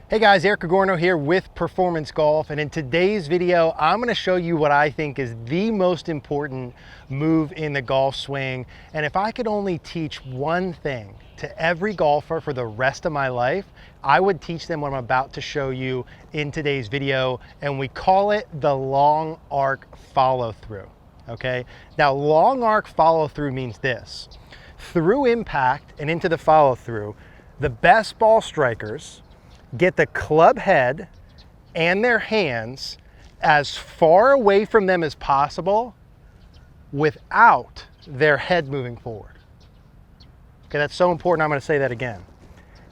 Hey guys, Erika Cogorno here with Performance Golf, and in today's video I'm going to show you what I think is the most important move in the golf swing. And if I could only teach one thing to every golfer for the rest of my life, I would teach them what I'm about to show you in today's video, and we call it the long arc follow through. Okay, now long arc follow through means this: through impact and into the follow through, the best ball strikers get the club head and their hands as far away from them as possible without their head moving forward. Okay, that's so important. I'm going to say that again.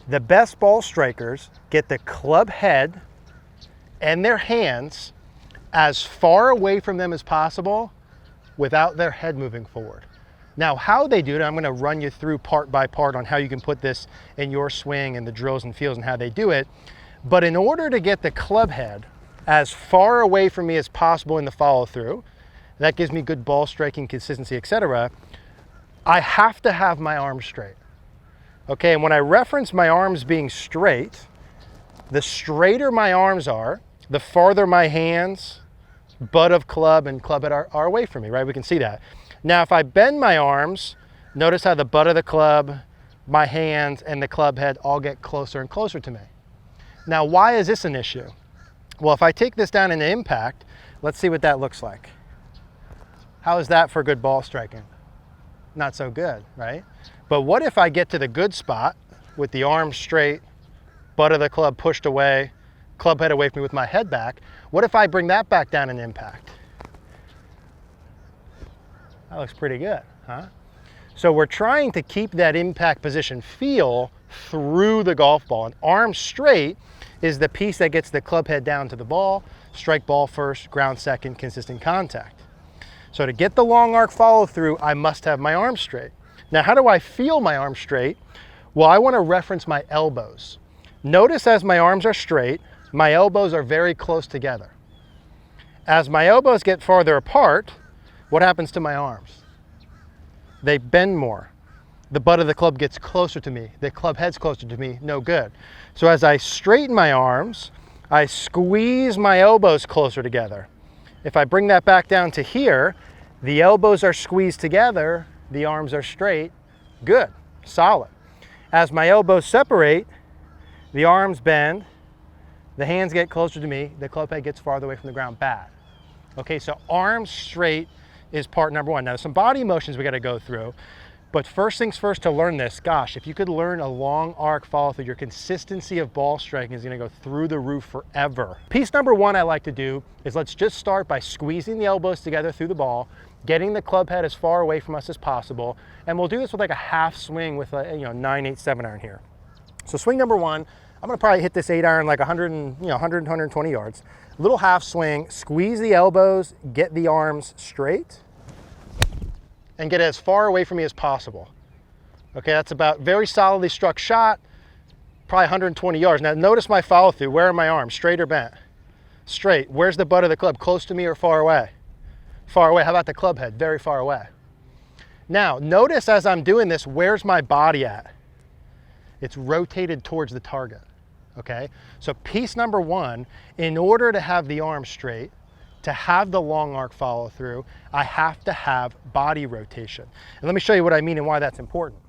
The best ball strikers get the club head and their hands as far away from them as possible without their head moving forward. Now, how they do it, I'm going to run you through part by part on how you can put this in your swing and the drills and feels and how they do it. But in order to get the club head as far away from me as possible in the follow through, that gives me good ball striking, consistency, etc., I have to have my arms straight. Okay, and when I reference my arms being straight, the straighter my arms are, the farther my hands, butt of club and club head are away from me, right? We can see that. Now, if I bend my arms, notice how the butt of the club, my hands, and the club head all get closer and closer to me. Now, why is this an issue? Well, if I take this down into impact, let's see what that looks like. How is that for good ball striking? Not so good, right? But what if I get to the good spot with the arms straight, butt of the club pushed away, club head away from me with my head back? What if I bring that back down in impact? That looks pretty good, huh? So we're trying to keep that impact position feel through the golf ball. And arms straight is the piece that gets the club head down to the ball, strike ball first, ground second, consistent contact. So to get the long arc follow through, I must have my arms straight. Now, how do I feel my arms straight? Well, I want to reference my elbows. Notice as my arms are straight, my elbows are very close together. As my elbows get farther apart, what happens to my arms? They bend more. The butt of the club gets closer to me. The club head's closer to me, no good. So as I straighten my arms, I squeeze my elbows closer together. If I bring that back down to here, the elbows are squeezed together, the arms are straight, good, solid. As my elbows separate, the arms bend, the hands get closer to me, the club head gets farther away from the ground, bad. Okay, so arms straight is part number one. Now, some body motions we got to go through, but first things first, to learn this, gosh, if you could learn a long arc follow through, your consistency of ball striking is going to go through the roof forever. Piece number one I like to do is let's just start by squeezing the elbows together through the ball, getting the club head as far away from us as possible, and we'll do this with like a half swing with a 9/8 7-iron here. So swing number one, I'm going to probably hit this 8-iron like 120 yards. Little half swing, squeeze the elbows, get the arms straight, and get it as far away from me as possible. Okay, that's about very solidly struck shot, probably 120 yards. Now notice my follow through. Where are my arms? Straight or bent? Straight. Where's the butt of the club? Close to me or far away? Far away. How about the club head? Very far away. Now notice as I'm doing this, where's my body at? It's rotated towards the target. Okay, so piece number one, in order to have the arm straight, to have the long arc follow through, I have to have body rotation. And let me show you what I mean and why that's important.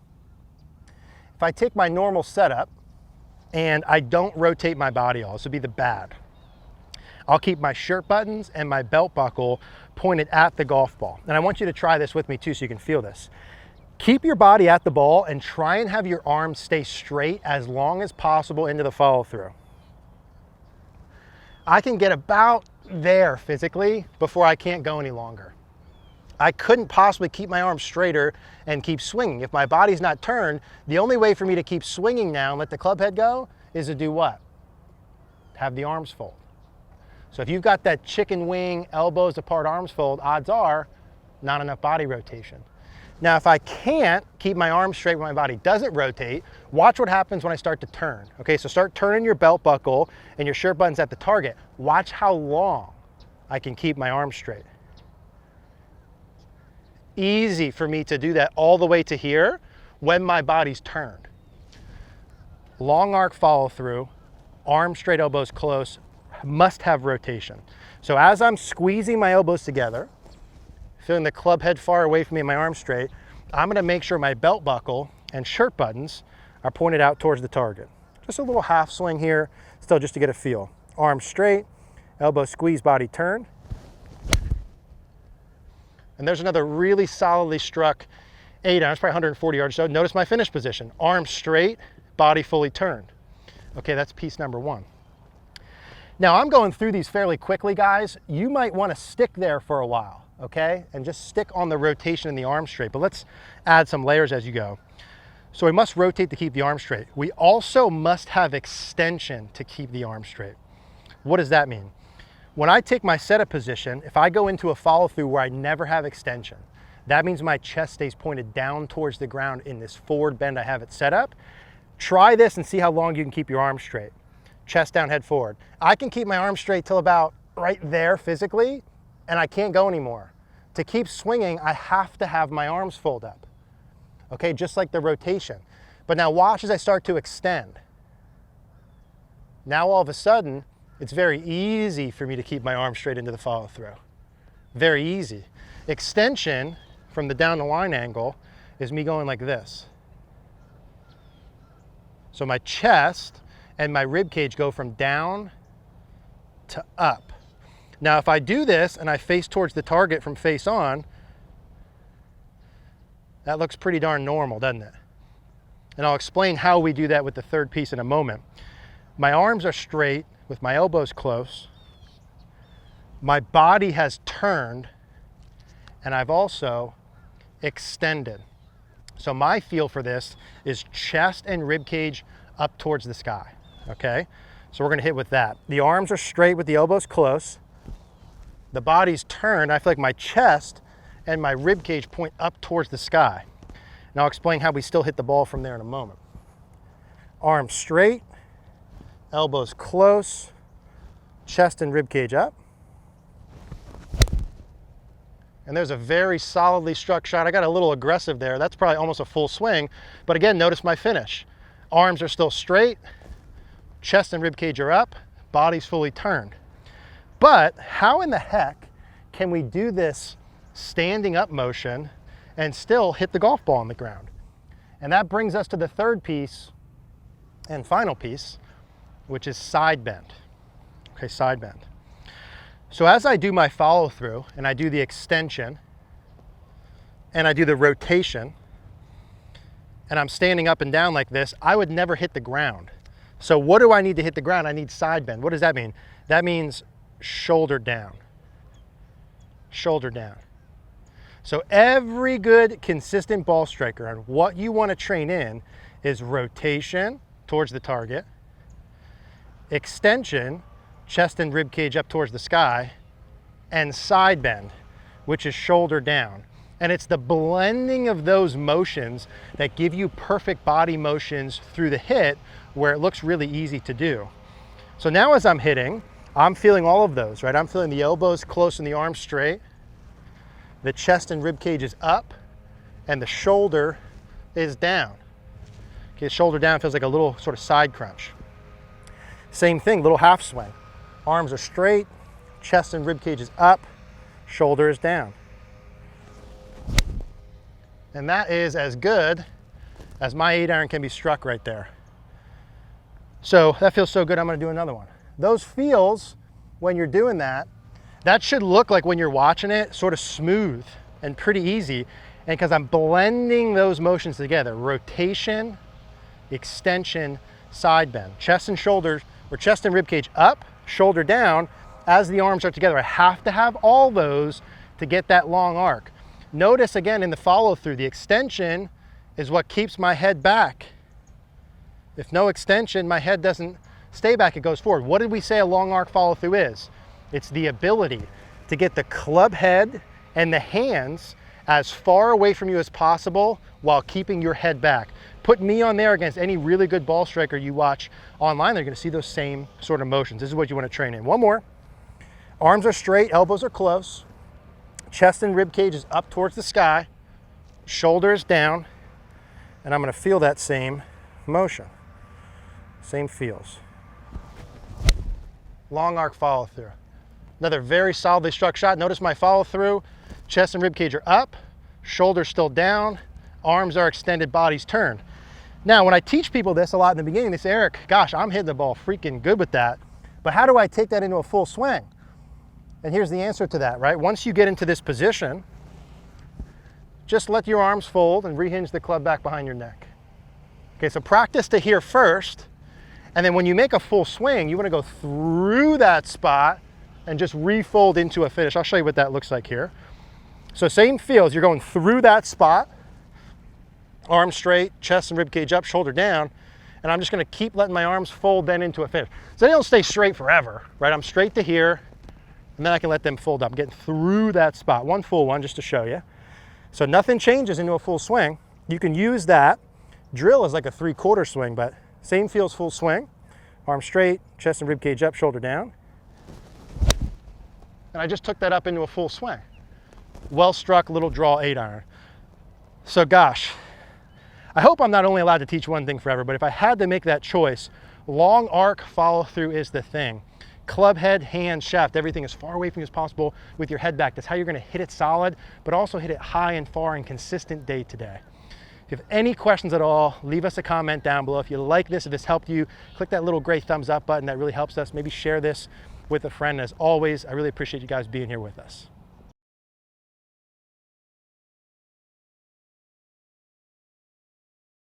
If I take my normal setup and I don't rotate my body all, this would be the bad. I'll keep my shirt buttons and my belt buckle pointed at the golf ball. And I want you to try this with me too so you can feel this. Keep your body at the ball and try and have your arms stay straight as long as possible into the follow through. I can get about there physically before I can't go any longer. I couldn't possibly keep my arms straighter and keep swinging. If my body's not turned, the only way for me to keep swinging now and let the club head go is to do what? Have the arms fold. So if you've got that chicken wing, elbows apart, arms fold, odds are not enough body rotation. Now, if I can't keep my arms straight when my body doesn't rotate, watch what happens when I start to turn. Okay, so start turning your belt buckle and your shirt buttons at the target. Watch how long I can keep my arms straight. Easy for me to do that all the way to here when my body's turned. Long arc follow through, arm straight, elbows close, must have rotation. So as I'm squeezing my elbows together, feeling the club head far away from me and my arm straight, I'm gonna make sure my belt buckle and shirt buttons are pointed out towards the target. Just a little half swing here, still just to get a feel. Arm straight, elbow squeeze, body turn. And there's another really solidly struck 8-iron, it's probably 140 yards or so. Notice my finish position. Arm straight, body fully turned. Okay, that's piece number 1. Now I'm going through these fairly quickly, guys. You might want to stick there for a while, okay? And just stick on the rotation in the arm straight, but let's add some layers as you go. So we must rotate to keep the arm straight. We also must have extension to keep the arm straight. What does that mean? When I take my setup position, if I go into a follow through where I never have extension, that means my chest stays pointed down towards the ground in this forward bend I have it set up. Try this and see how long you can keep your arms straight. Chest down, head forward. I can keep my arms straight till about right there physically, and I can't go anymore. To keep swinging, I have to have my arms fold up. Okay, just like the rotation. But now watch as I start to extend. Now all of a sudden, it's very easy for me to keep my arms straight into the follow through. Very easy. Extension from the down the line angle is me going like this. So my chest and my rib cage go from down to up. Now if I do this and I face towards the target from face on, that looks pretty darn normal, doesn't it? And I'll explain how we do that with the third piece in a moment. My arms are straight with my elbows close. My body has turned, and I've also extended. So my feel for this is chest and rib cage up towards the sky. Okay, so we're gonna hit with that. The arms are straight with the elbows close. The body's turned. I feel like my chest and my rib cage point up towards the sky. And I'll explain how we still hit the ball from there in a moment. Arms straight, elbows close, chest and rib cage up. And there's a very solidly struck shot. I got a little aggressive there. That's probably almost a full swing. But again, notice my finish. Arms are still straight. Chest and rib cage are up, body's fully turned. But how in the heck can we do this standing up motion and still hit the golf ball on the ground? And that brings us to the third piece and final piece, which is side bend. Okay, side bend. So as I do my follow through and I do the extension and I do the rotation and I'm standing up and down like this, I would never hit the ground. So what do I need to hit the ground? I need side bend. What does that mean? That means shoulder down. Shoulder down. So every good, consistent ball striker, and what you want to train in is rotation towards the target, extension, chest and rib cage up towards the sky, and side bend, which is shoulder down. And it's the blending of those motions that give you perfect body motions through the hit where it looks really easy to do. So now as I'm hitting, I'm feeling all of those, right? I'm feeling the elbows close and the arms straight, the chest and rib cage is up, and the shoulder is down. Okay, shoulder down feels like a little sort of side crunch. Same thing, little half swing. Arms are straight, chest and rib cage is up, shoulder is down. And that is as good as my 8-iron can be struck right there. So that feels so good, I'm gonna do another one. Those feels, when you're doing that, that should look like when you're watching it, sort of smooth and pretty easy. And because I'm blending those motions together, rotation, extension, side bend, chest and shoulders, or chest and rib cage up, shoulder down, as the arms are together. I have to have all those to get that long arc. Notice again in the follow through, the extension is what keeps my head back. If no extension, my head doesn't stay back, it goes forward. What did we say a long arc follow through is? It's the ability to get the club head and the hands as far away from you as possible while keeping your head back. Put me on there against any really good ball striker you watch online, they're gonna see those same sort of motions. This is what you wanna train in. One more. Arms are straight, elbows are close. Chest and rib cage is up towards the sky, shoulder is down, and I'm gonna feel that same motion, same feels. long arc follow through. Another very solidly struck shot. Notice my follow through, chest and rib cage are up, shoulders still down, arms are extended, body's turned. Now, when I teach people this a lot in the beginning, they say, Eric, gosh, I'm hitting the ball freaking good with that, but how do I take that into a full swing? And here's the answer to that, right? Once you get into this position, just let your arms fold and rehinge the club back behind your neck. Okay, so practice to here first, and then when you make a full swing, you want to go through that spot and just refold into a finish. I'll show you what that looks like here. So same feels, you're going through that spot, arms straight, chest and rib cage up, shoulder down, and I'm just going to keep letting my arms fold then into a finish. So they don't stay straight forever, right? I'm straight to here, and then I can let them fold up. I'm getting through that spot. One full one just to show you. So nothing changes into a full swing. You can use that drill as like a 3/4 swing, but same feels full swing. Arm straight, chest and rib cage up, shoulder down. And I just took that up into a full swing. Well struck little draw 8-iron. So gosh, I hope I'm not only allowed to teach one thing forever, but if I had to make that choice, long arc follow through is the thing. Club head, hand, shaft, everything as far away from you as possible with your head back. That's how you're going to hit it solid, but also hit it high and far and consistent day to day. If you have any questions at all, leave us a comment down below. If you like this, if this helped you, click that little gray thumbs up button. That really helps us. Maybe share this with a friend. As always, I really appreciate you guys being here with us.